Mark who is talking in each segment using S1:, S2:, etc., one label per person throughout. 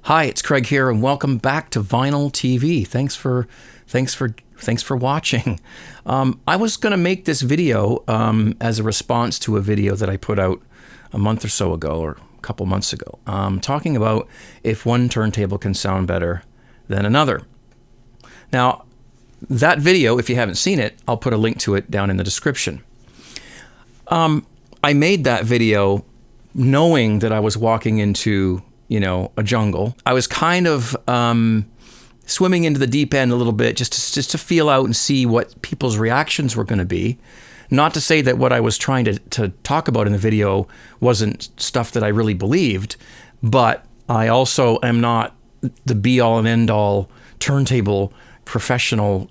S1: Hi, it's Craig here, and welcome back to Vinyl TV. Thanks for watching. I was going to make this video as a response to a video that I put out a month or so ago, or a couple months ago, talking about if one turntable can sound better than another. Now, that video, if you haven't seen it, I'll put a link to it down in the description. I made that video knowing that I was walking into a jungle. I was kind of swimming into the deep end a little bit just to feel out and see what people's reactions were going to be. Not to say that what I was trying to talk about in the video wasn't stuff that I really believed, but I also am not the be-all and end-all turntable professional,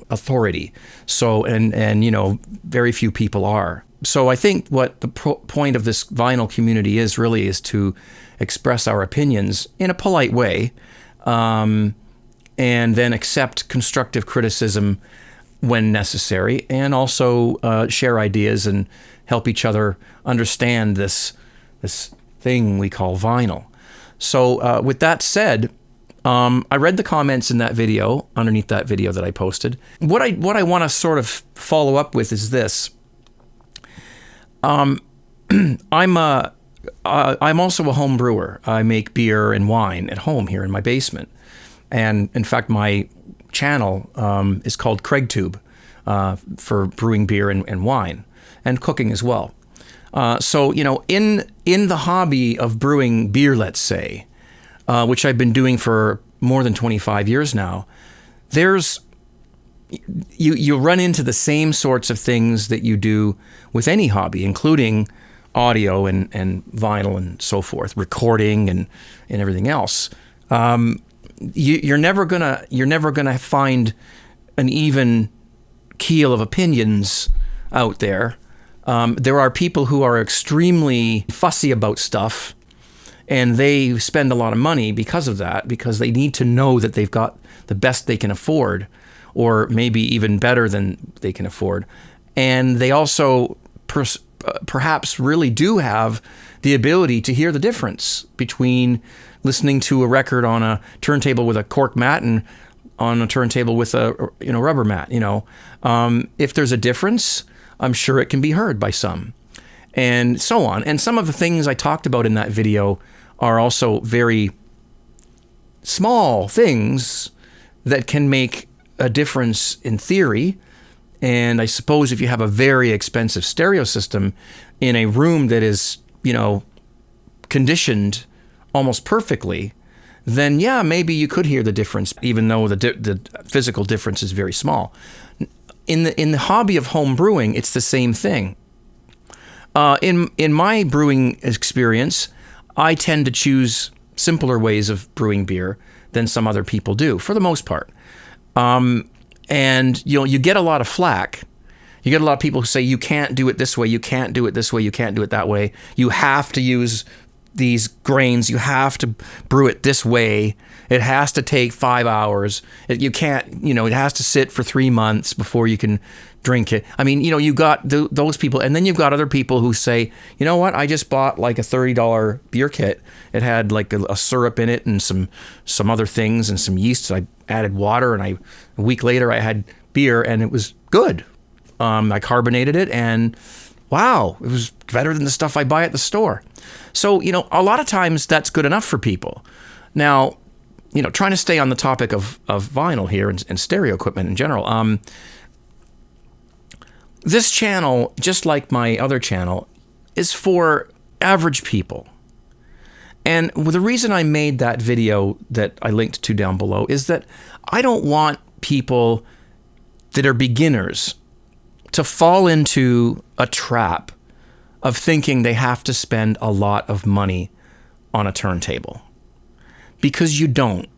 S1: authority. So, and very few people are. So I think what the point of this vinyl community is to express our opinions in a polite way, and then accept constructive criticism when necessary, and also share ideas and help each other understand this thing we call vinyl. So with that said, I read the comments in that video, underneath that video that I posted. What I want to sort of follow up with is this. I'm also a home brewer. I make beer and wine at home here in my basement. And in fact, my channel is called CraigTube for brewing beer and wine, and cooking as well. So, in the hobby of brewing beer, let's say, which I've been doing for more than 25 years now, you run into the same sorts of things that you do with any hobby, including audio and vinyl and so forth, recording and everything else. You're never gonna find an even keel of opinions out there. There are people who are extremely fussy about stuff, and they spend a lot of money because of that, because they need to know that they've got the best they can afford, or maybe even better than they can afford. And they also perhaps really do have the ability to hear the difference between listening to a record on a turntable with a cork mat and on a turntable with a rubber mat. If there's a difference, I'm sure it can be heard by some, and so on. And some of the things I talked about in that video are also very small things that can make a difference in theory. And I suppose if you have a very expensive stereo system in a room that is, conditioned almost perfectly, then yeah, maybe you could hear the difference, even though the physical difference is very small. In the hobby of home brewing, it's the same thing. In my brewing experience, I tend to choose simpler ways of brewing beer than some other people do, for the most part. And you get a lot of flack. You get a lot of people who say you can't do it this way, you can't do it this way, you can't do it that way. You have to use these grains, you have to brew it this way. It has to take 5 hours. You can't, it has to sit for 3 months before you can drink it. I mean, you got those people, and then you've got other people who say, you know what, I just bought like a $30 beer kit. It had like a syrup in it and some other things and some yeast. I added water, and a week later I had beer, and it was good. I carbonated it, and wow, it was better than the stuff I buy at the store. So, a lot of times that's good enough for people. Now, trying to stay on the topic of vinyl here and stereo equipment in general, this channel, just like my other channel, is for average people. And the reason I made that video that I linked to down below is that I don't want people that are beginners to fall into a trap of thinking they have to spend a lot of money on a turntable. Because you don't.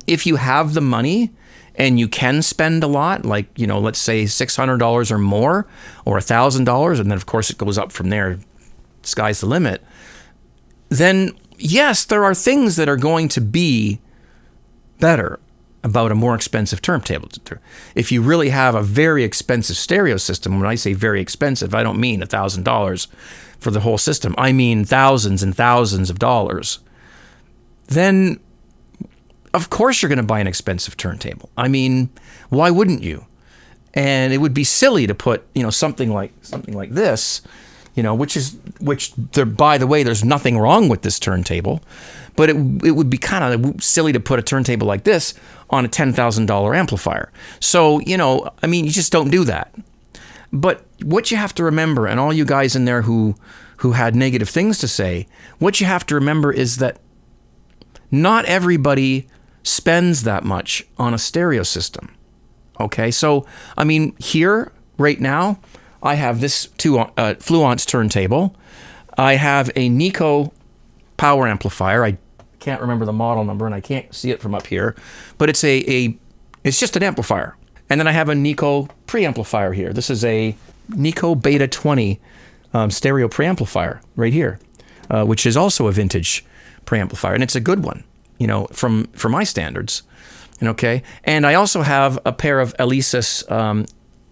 S1: If you have the money and you can spend a lot, like, let's say $600 or more, or $1,000, and then of course it goes up from there, sky's the limit, then yes, there are things that are going to be better about a more expensive turntable. If you really have a very expensive stereo system, when I say very expensive, I don't mean $1,000 for the whole system. I mean thousands and thousands of dollars. then of course you're going to buy an expensive turntable. I mean, why wouldn't you? And it would be silly to put, something like this, which there, by the way, there's nothing wrong with this turntable, but it would be kind of silly to put a turntable like this on a $10,000 amplifier. So, you just don't do that. But what you have to remember, and all you guys in there who had negative things to say, what you have to remember is that not everybody spends that much on a stereo system. Okay, so, here, right now, I have this Fluence turntable. I have a Nico power amplifier. I can't remember the model number, and I can't see it from up here, but it's it's just an amplifier. And then I have a Nico preamplifier here. This is a Nico Beta 20 stereo preamplifier right here, which is also a vintage preamplifier, and it's a good one, for my standards. Okay, and I also have a pair of Alesis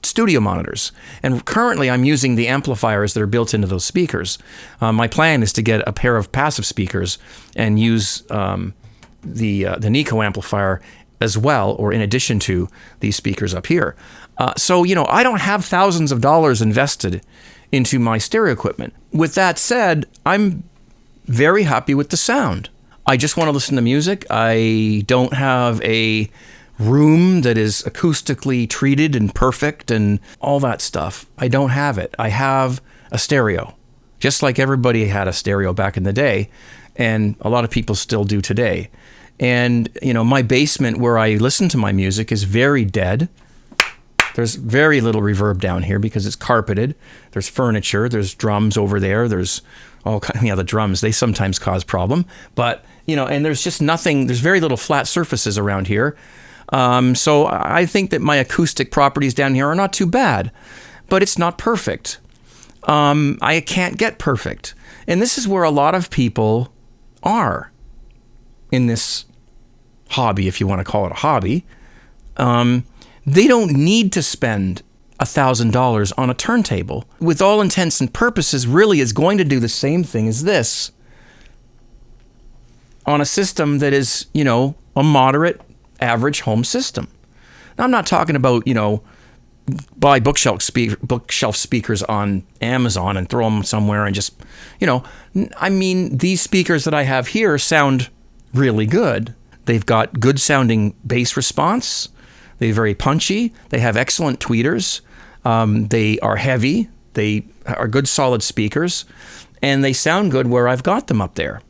S1: studio monitors, and currently I'm using the amplifiers that are built into those speakers. My plan is to get a pair of passive speakers and use the Nico amplifier as well, or in addition to these speakers up here. So I don't have thousands of dollars invested into my stereo equipment. With that said, I'm very happy with the sound. I just want to listen to music. I don't have a room that is acoustically treated and perfect and all that stuff. I don't have it. I have a stereo, just like everybody had a stereo back in the day, and a lot of people still do today. And, my basement where I listen to my music is very dead. There's very little reverb down here because it's carpeted. There's furniture. There's drums over there. There's all kind of, the drums, they sometimes cause problem. But, and there's just nothing, there's very little flat surfaces around here. So I think that my acoustic properties down here are not too bad, but it's not perfect. I can't get perfect. And this is where a lot of people are in this hobby, if you want to call it a hobby. They don't need to spend $1,000 on a turntable. With all intents and purposes, really is going to do the same thing as this on a system that is, a moderate, average home system. Now, I'm not talking about, buy bookshelf speakers on Amazon and throw them somewhere and just, these speakers that I have here sound really good. They've got good sounding bass response. They're very punchy. They have excellent tweeters. They are heavy. They are good solid speakers, and they sound good where I've got them up there.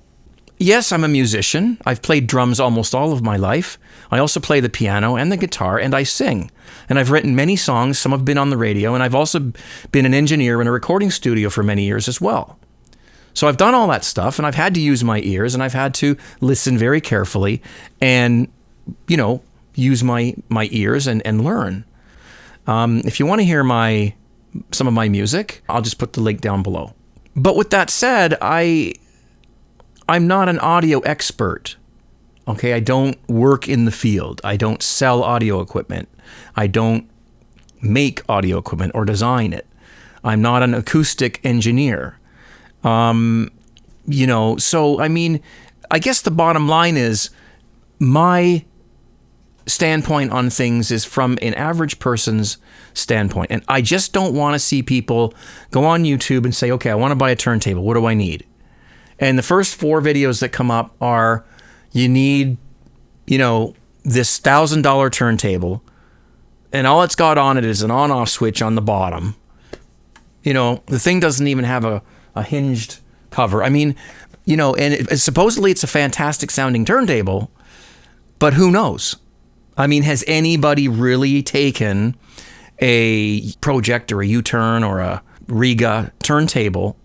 S1: Yes, I'm a musician. I've played drums almost all of my life. I also play the piano and the guitar, and I sing. And I've written many songs. Some have been on the radio, and I've also been an engineer in a recording studio for many years as well. So I've done all that stuff, and I've had to use my ears, and I've had to listen very carefully and, use my ears and learn. If you want to hear some of my music, I'll just put the link down below. But with that said, I'm not an audio expert. Okay, I don't work in the field. I don't sell audio equipment. I don't make audio equipment or design it. I'm not an acoustic engineer. So I guess the bottom line is my standpoint on things is from an average person's standpoint. And I just don't want to see people go on YouTube and say, okay, I want to buy a turntable. What do I need? And the first 4 videos that come up are, you need, this $1,000 turntable, and all it's got on it is an on-off switch on the bottom. The thing doesn't even have a hinged cover. And supposedly it's a fantastic sounding turntable, but who knows? Has anybody really taken a Project or a U-Turn or a Riga turntable,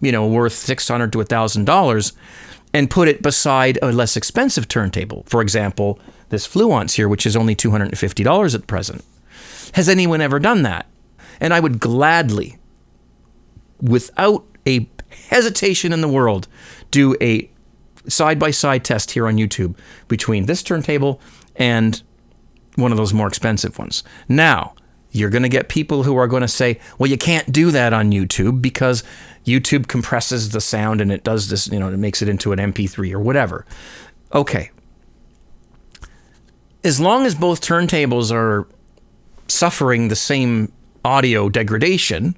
S1: worth $600 to $1,000, and put it beside a less expensive turntable? For example, this Fluence here, which is only $250 at present. Has anyone ever done that? And I would gladly, without a hesitation in the world, do a side-by-side test here on YouTube between this turntable and one of those more expensive ones. Now, you're going to get people who are going to say, well, you can't do that on YouTube because, YouTube compresses the sound and it does this, it makes it into an MP3 or whatever. Okay. As long as both turntables are suffering the same audio degradation,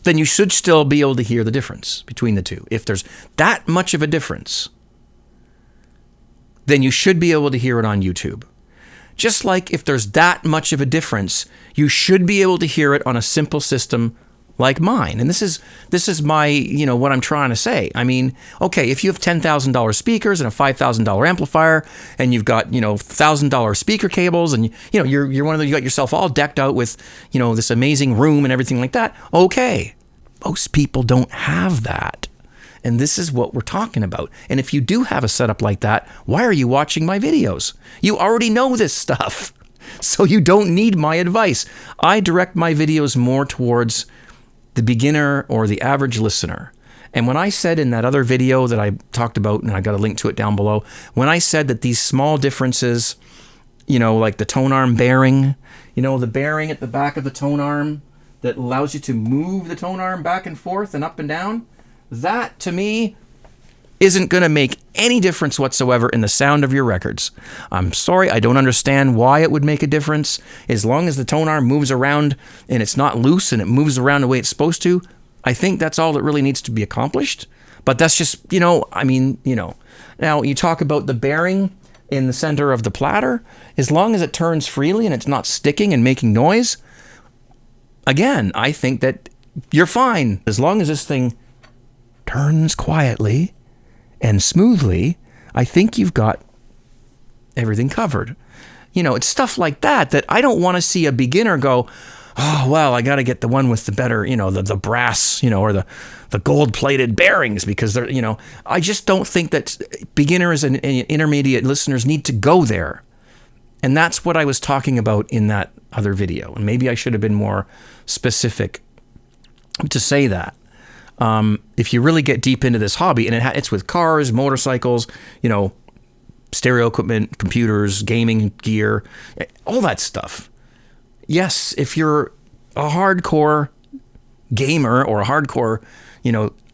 S1: then you should still be able to hear the difference between the two. If there's that much of a difference, then you should be able to hear it on YouTube. Just like if there's that much of a difference, you should be able to hear it on a simple system like mine. And this is my, what I'm trying to say. I mean, okay, if you have $10,000 speakers and a $5,000 amplifier, and you've got, $1,000 speaker cables, and you're one of those, you got yourself all decked out with, this amazing room and everything like that. Okay. Most people don't have that. And this is what we're talking about. And if you do have a setup like that, why are you watching my videos? You already know this stuff. So you don't need my advice. I direct my videos more towards the beginner or the average listener. And when I said in that other video that I talked about, and I got a link to it down below, when I said that these small differences, like the tone arm bearing, the bearing at the back of the tone arm that allows you to move the tone arm back and forth and up and down, that to me isn't going to make any difference whatsoever in the sound of your records. I'm sorry, I don't understand why it would make a difference. As long as the tone arm moves around and it's not loose and it moves around the way it's supposed to, I think that's all that really needs to be accomplished. But that's just, Now you talk about the bearing in the center of the platter. As long as it turns freely and it's not sticking and making noise, again, I think that you're fine. As long as this thing turns quietly and smoothly, I think you've got everything covered. It's stuff like that I don't want to see a beginner go, oh, well, I got to get the one with the better, the brass, or the gold-plated bearings, because they're, I just don't think that beginners and intermediate listeners need to go there. And that's what I was talking about in that other video. And maybe I should have been more specific to say that. If you really get deep into this hobby, and it's with cars, motorcycles, stereo equipment, computers, gaming gear, all that stuff. Yes, if you're a hardcore gamer or a hardcore,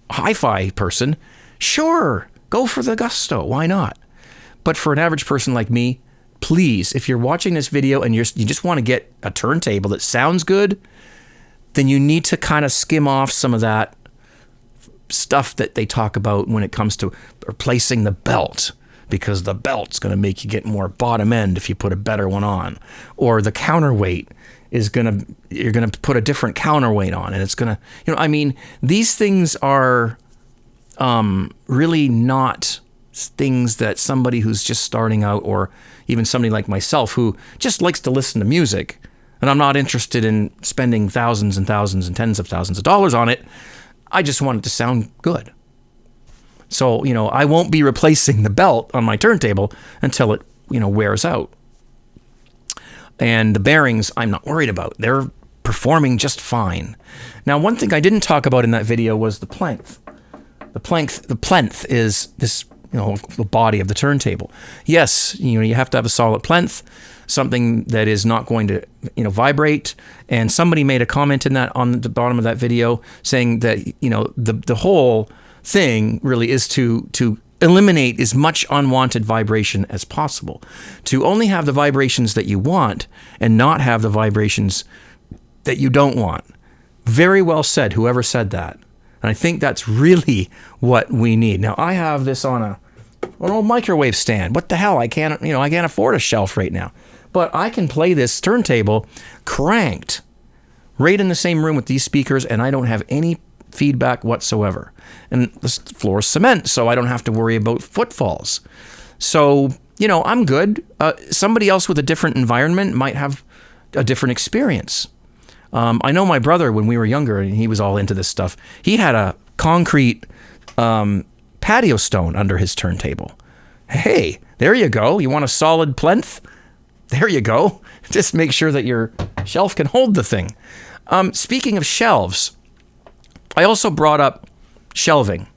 S1: hi-fi person, sure, go for the gusto. Why not? But for an average person like me, please, if you're watching this video and you just want to get a turntable that sounds good, then you need to kind of skim off some of that stuff that they talk about when it comes to replacing the belt, because the belt's going to make you get more bottom end if you put a better one on, or the counterweight you're going to put a different counterweight on, and it's going to, these things are really not things that somebody who's just starting out, or even somebody like myself who just likes to listen to music, and I'm not interested in spending thousands and thousands and tens of thousands of dollars on it. I just want it to sound good. So, I won't be replacing the belt on my turntable until it, wears out. And the bearings, I'm not worried about. They're performing just fine. Now, one thing I didn't talk about in that video was the plinth. The plinth is this, the body of the turntable. Yes, you have to have a solid plinth, something that is not going to, vibrate. And somebody made a comment in that on the bottom of that video saying that, the whole thing really is to eliminate as much unwanted vibration as possible. To only have the vibrations that you want and not have the vibrations that you don't want. Very well said, whoever said that. And I think that's really what we need. Now, I have this on an old microwave stand. What the hell? I can't afford a shelf right now. But I can play this turntable cranked right in the same room with these speakers, and I don't have any feedback whatsoever. And the floor is cement, so I don't have to worry about footfalls. So, I'm good. Somebody else with a different environment might have a different experience. I know my brother, when we were younger, and he was all into this stuff, he had a concrete patio stone under his turntable. Hey, there you go. You want a solid plinth? There you go. Just make sure that your shelf can hold the thing. Speaking of shelves, I also brought up shelving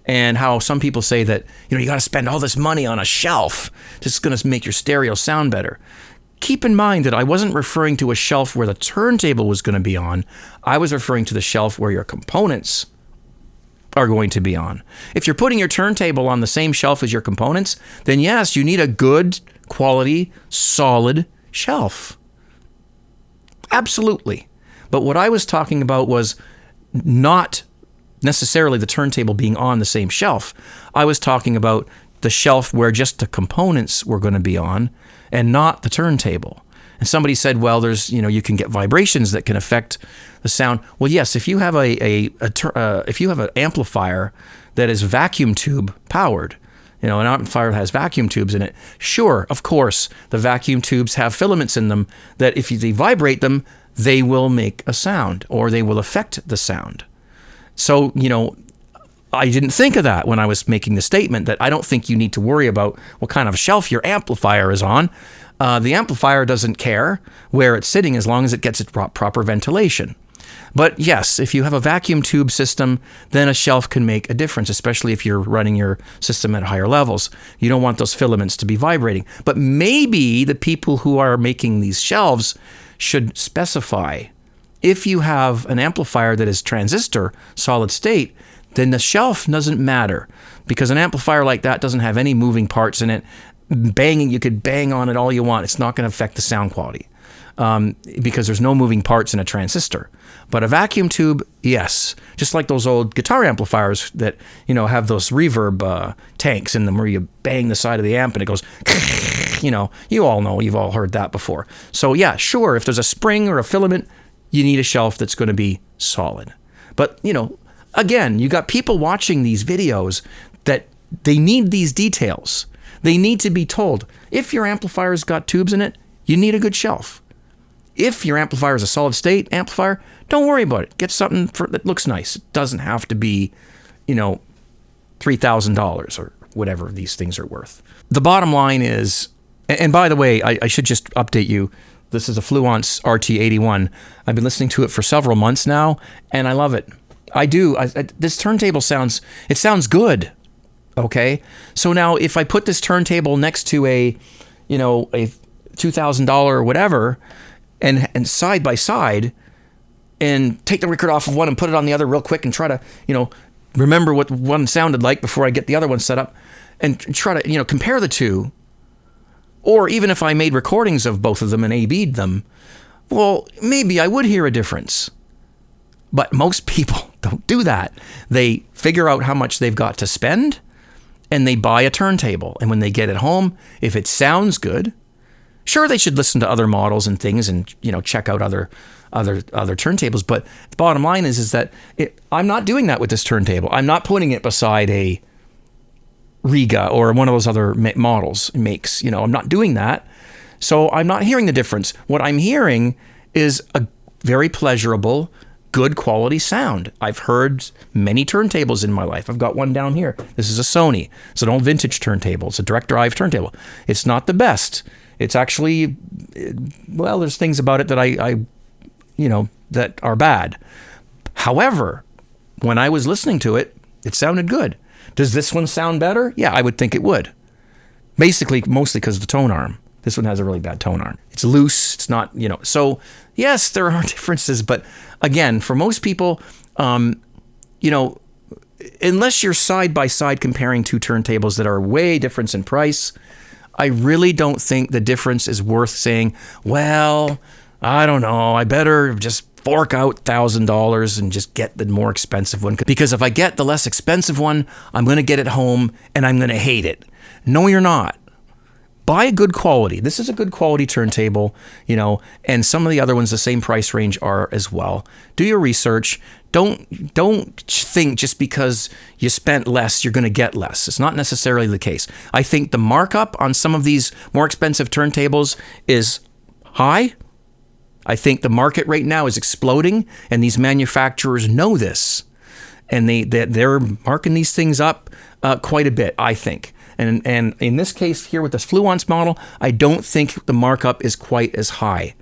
S1: and how some people say that, you got to spend all this money on a shelf. This is going to make your stereo sound better. keep in mind that I wasn't referring to a shelf where the turntable was going to be on. I was referring to the shelf where your components are going to be on. If you're putting your turntable on the same shelf as your components, then yes, you need a good quality, solid shelf. Absolutely. But what I was talking about was not necessarily the turntable being on the same shelf. I was talking about the shelf where just the components were going to be on and not the turntable. And somebody said, well, there's, you can get vibrations that can affect the sound. Well, yes, if you have if you have an amplifier that is vacuum tube powered, an amplifier that has vacuum tubes in it, sure, of course, the vacuum tubes have filaments in them that if they vibrate them, they will make a sound or they will affect the sound. So, I didn't think of that when I was making the statement that I don't think you need to worry about what kind of shelf your amplifier is on. The amplifier doesn't care where it's sitting as long as it gets its proper ventilation. But yes, if you have a vacuum tube system, then a shelf can make a difference, especially if you're running your system at higher levels. You don't want those filaments to be vibrating. But maybe the people who are making these shelves should specify, if you have an amplifier that is transistor, solid state, then the shelf doesn't matter, because an amplifier like that doesn't have any moving parts in it. You could bang on it all you want. It's not going to affect the sound quality because there's no moving parts in a transistor. But a vacuum tube, yes. Just like those old guitar amplifiers that, have those reverb tanks in them where you bang the side of the amp and it goes, you all know, you've all heard that before. So yeah, sure, if there's a spring or a filament, you need a shelf that's going to be solid. But, again, you got people watching these videos that they need these details. They need to be told, if your amplifier's got tubes in it, you need a good shelf. If your amplifier is a solid state amplifier, don't worry about it. Get something that looks nice. It doesn't have to be, $3,000 or whatever these things are worth. The bottom line is, and by the way, I should just update you. This is a Fluence RT81. I've been listening to it for several months now, and I love it. I do. This turntable sounds good. Okay. So now if I put this turntable next to a $2,000 or whatever, and side by side, and take the record off of one and put it on the other real quick and try to, remember what one sounded like before I get the other one set up, and try to, compare the two. Or even if I made recordings of both of them and A-B'd them, well, maybe I would hear a difference. But most people don't do that. They figure out how much they've got to spend, and they buy a turntable. And when they get it home, if it sounds good, sure, they should listen to other models and things and, check out other turntables. But the bottom line is that I'm not doing that with this turntable. I'm not putting it beside a Riga or one of those other models and makes. I'm not doing that. So I'm not hearing the difference. What I'm hearing is a very pleasurable, good quality sound. I've heard many turntables in my life. I've got one down here. This is a Sony. It's an old vintage turntable. It's a direct drive turntable. It's not the best. It's actually, well, there's things about it that I that are bad. However, when I was listening to it, it sounded good. Does this one sound better? Yeah, I would think it would. Basically, mostly because of the tone arm. This one has a really bad tone arm. It's loose. It's not, So, yes, there are differences. But again, for most people, unless you're side by side comparing two turntables that are way different in price, I really don't think the difference is worth saying, well, I don't know, I better just fork out $1,000 and just get the more expensive one. Because if I get the less expensive one, I'm going to get it home and I'm going to hate it. No, you're not. Buy a good quality. This is a good quality turntable, and some of the other ones the same price range are as well. Do your research. Don't think just because you spent less, you're going to get less. It's not necessarily the case. I think the markup on some of these more expensive turntables is high. I think the market right now is exploding, and these manufacturers know this, and they're marking these things up quite a bit, I think. And in this case here with this Fluence model, I don't think the markup is quite as high.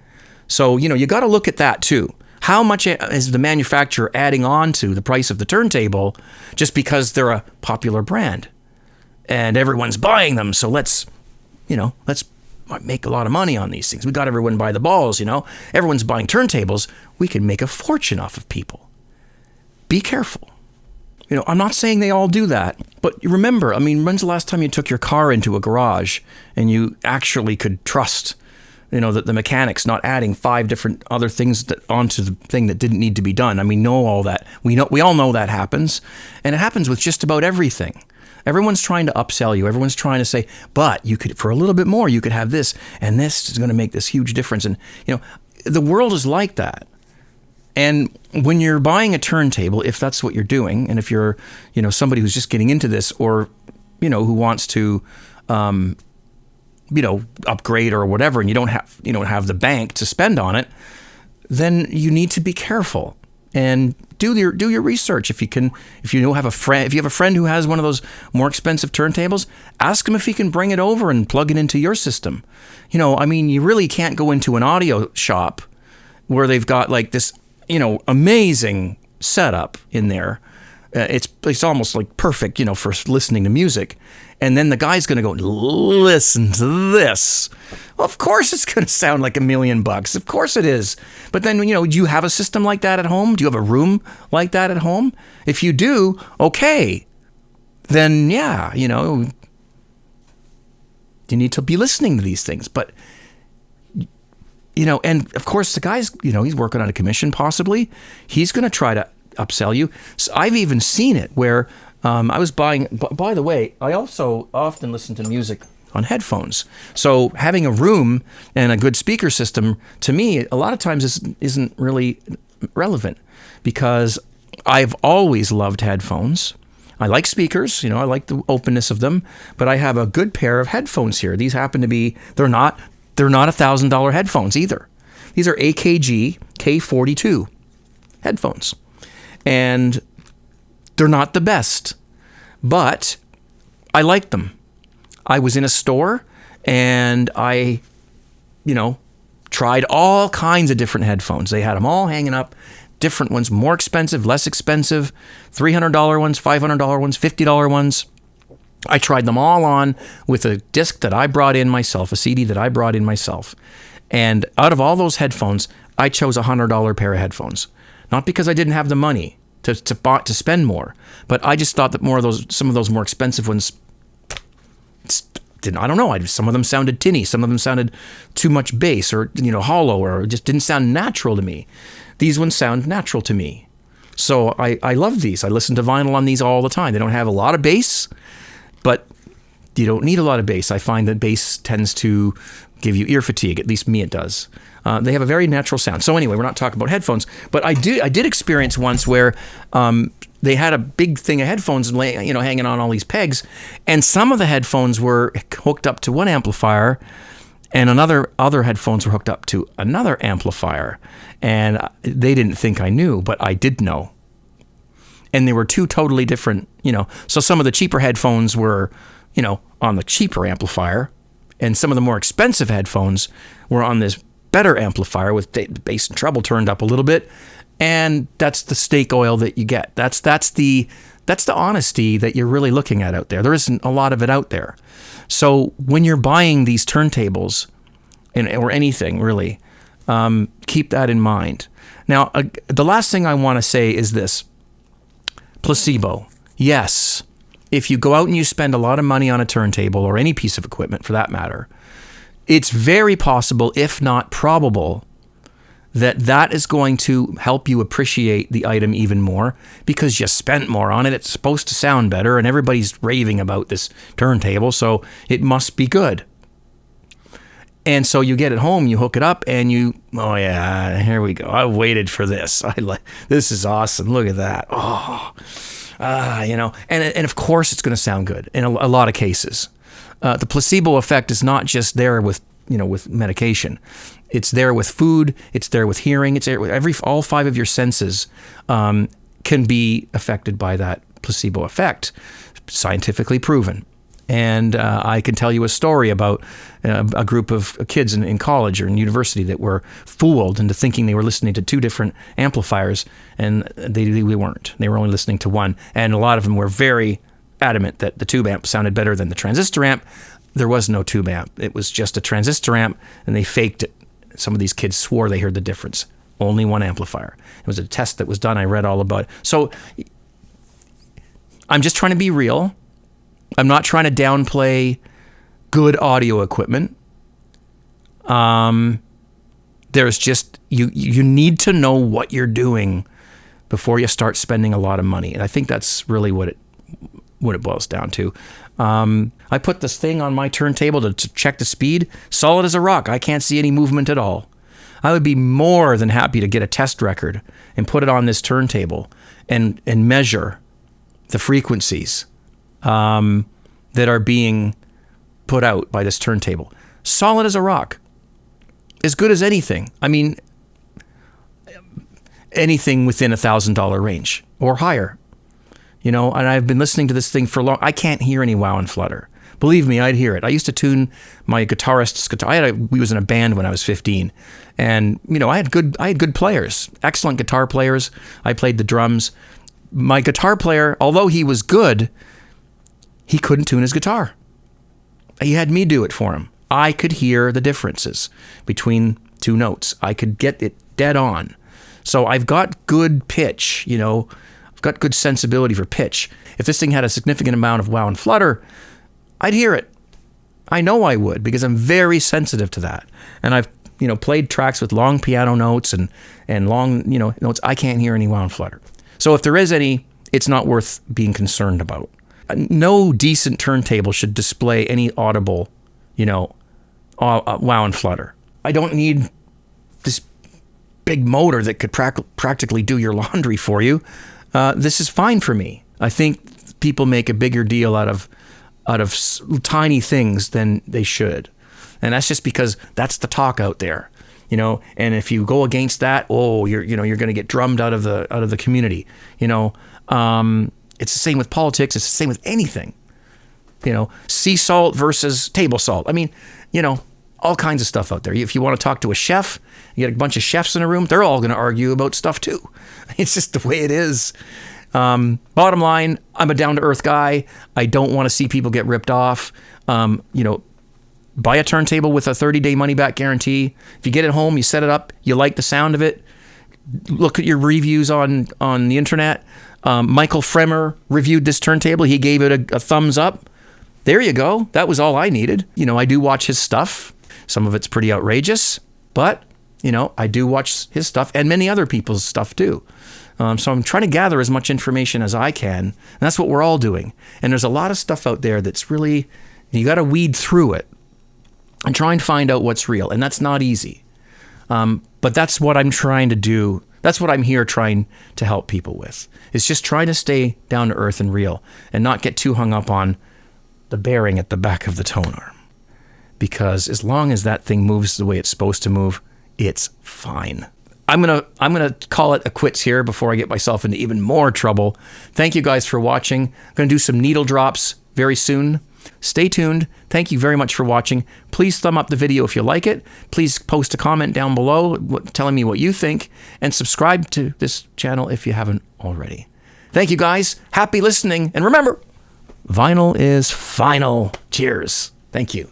S1: So, you got to look at that too. How much is the manufacturer adding on to the price of the turntable just because they're a popular brand and everyone's buying them? So let's make a lot of money on these things. We got everyone by the balls, Everyone's buying turntables. We can make a fortune off of people. Be careful. I'm not saying they all do that, but remember, when's the last time you took your car into a garage and you actually could trust, that the mechanic's not adding 5 different other things onto the thing that didn't need to be done? Know all that. We all know that happens, and it happens with just about everything. Everyone's trying to upsell you. Everyone's trying to say, but you could, for a little bit more, you could have this, and this is going to make this huge difference. And, the world is like that. And when you're buying a turntable, if that's what you're doing, and if you're, somebody who's just getting into this, or, who wants to, upgrade or whatever, and you don't have the bank to spend on it, then you need to be careful and do your research. If you have a friend who has one of those more expensive turntables, ask him if he can bring it over and plug it into your system. You really can't go into an audio shop where they've got like this, amazing setup in there. It's almost like perfect, for listening to music. And then the guy's going to go, listen to this. Well, of course it's going to sound like $1 million. Of course it is. But then, do you have a system like that at home? Do you have a room like that at home? If you do, okay. Then, yeah, you need to be listening to these things. But, and of course the guy's, he's working on a commission possibly. He's going to try to upsell you. So I've even seen it where I was buying, by the way, I also often listen to music on headphones. So having a room and a good speaker system, to me, a lot of times isn't really relevant, because I've always loved headphones. I like speakers, I like the openness of them, but I have a good pair of headphones here. These happen to be, they're not $1,000 headphones either. These are AKG K42 headphones. And they're not the best, but I like them. I was in a store and I, tried all kinds of different headphones. They had them all hanging up, different ones, more expensive, less expensive, $300 ones, $500 ones, $50 ones. I tried them all on with a disc that I brought in myself, a CD that I brought in myself. And out of all those headphones, I chose a $100 pair of headphones. Not because I didn't have the money to spend more, but I just thought that some of those more expensive ones didn't. I don't know. Some of them sounded tinny. Some of them sounded too much bass, or hollow, or just didn't sound natural to me. These ones sound natural to me, so I love these. I listen to vinyl on these all the time. They don't have a lot of bass, but you don't need a lot of bass. I find that bass tends to give you ear fatigue. At least me, it does. They have a very natural sound. So anyway, we're not talking about headphones, but I did experience once where they had a big thing of headphones, hanging on all these pegs, and some of the headphones were hooked up to one amplifier, and other headphones were hooked up to another amplifier, and they didn't think I knew, but I did know. And they were two totally different, So some of the cheaper headphones were, on the cheaper amplifier, and some of the more expensive headphones were on this better amplifier with bass and treble turned up a little bit, and that's the snake oil that you get. That's the honesty that you're really looking at out there. There isn't a lot of it out there. So when you're buying these turntables, or anything really, keep that in mind. Now, the last thing I want to say is this: placebo. Yes, if you go out and you spend a lot of money on a turntable, or any piece of equipment for that matter, it's very possible, if not probable, that is going to help you appreciate the item even more, because you spent more on it. It's supposed to sound better, and everybody's raving about this turntable, so it must be good. And so you get it home, you hook it up, and oh yeah, here we go. I waited for this. This is awesome. Look at that. And of course it's going to sound good in a lot of cases. The placebo effect is not just there with medication. It's there with food. It's there with hearing. It's there with all 5 of your senses can be affected by that placebo effect, scientifically proven. And I can tell you a story about a group of kids in college or in university that were fooled into thinking they were listening to 2 different amplifiers, and they weren't. They were only listening to one. And a lot of them were very adamant that the tube amp sounded better than the transistor amp. There was no tube amp. It was just a transistor amp, and they faked it. Some of these kids swore they heard the difference. Only one amplifier. It was a test that was done. I read all about it. So I'm just trying to be real. I'm not trying to downplay good audio equipment. There's just, you need to know what you're doing before you start spending a lot of money. And I think that's really what it boils down to. I put this thing on my turntable to check the speed. Solid as a rock. I can't see any movement at all. I would be more than happy to get a test record and put it on this turntable and measure the frequencies that are being put out by this turntable. Solid as a rock. As good as anything. I mean, anything within $1,000 range or higher. You know, and I've been listening to this thing for long. I can't hear any wow and flutter. Believe me, I'd hear it. I used to tune my guitarist's guitar. We was in a band when I was 15, and you know, I had good players, excellent guitar players. I played the drums. My guitar player, although he was good, he couldn't tune his guitar. He had me do it for him. I could hear the differences between two notes. I could get it dead on. So I've got good pitch, you know. I've got good sensibility for pitch. If this thing had a significant amount of wow and flutter, I'd hear it. I know I would, because I'm very sensitive to that. And I've, you know, played tracks with long piano notes and long, you know, notes. I can't hear any wow and flutter. So if there is any, it's not worth being concerned about. No decent turntable should display any audible, you know, wow and flutter. I don't need this big motor that could practically do your laundry for you. This is fine for me. I think people make a bigger deal out of tiny things than they should. And that's just because that's the talk out there, you know. And if you go against that, you're going to get drummed out of the community, you know. It's the same with politics. It's the same with anything, you know. Sea salt versus table salt. I mean, you know, all kinds of stuff out there. If you want to talk to a chef, you get a bunch of chefs in a room, they're all going to argue about stuff too. It's just the way it is. Bottom line, I'm a down-to-earth guy. I don't want to see people get ripped off. You know, buy a turntable with a 30-day money-back guarantee. If you get it home, you set it up, you like the sound of it, look at your reviews on the internet. Michael Fremer reviewed this turntable. He gave it a thumbs up. There you go. That was all I needed. You know, I do watch his stuff. Some of it's pretty outrageous, but, you know, I do watch his stuff and many other people's stuff too. So I'm trying to gather as much information as I can, and that's what we're all doing. And there's a lot of stuff out there that's really, you got to weed through it and try and find out what's real, and that's not easy. But that's what I'm trying to do. That's what I'm here trying to help people with. It's just trying to stay down to earth and real and not get too hung up on the bearing at the back of the tone arm. Because as long as that thing moves the way it's supposed to move, it's fine. I'm gonna call it a quits here before I get myself into even more trouble. Thank you guys for watching. I'm gonna do some needle drops very soon. Stay tuned. Thank you very much for watching. Please thumb up the video if you like it. Please post a comment down below telling me what you think, and subscribe to this channel if you haven't already. Thank you guys. Happy listening. And remember, vinyl is final. Cheers. Thank you.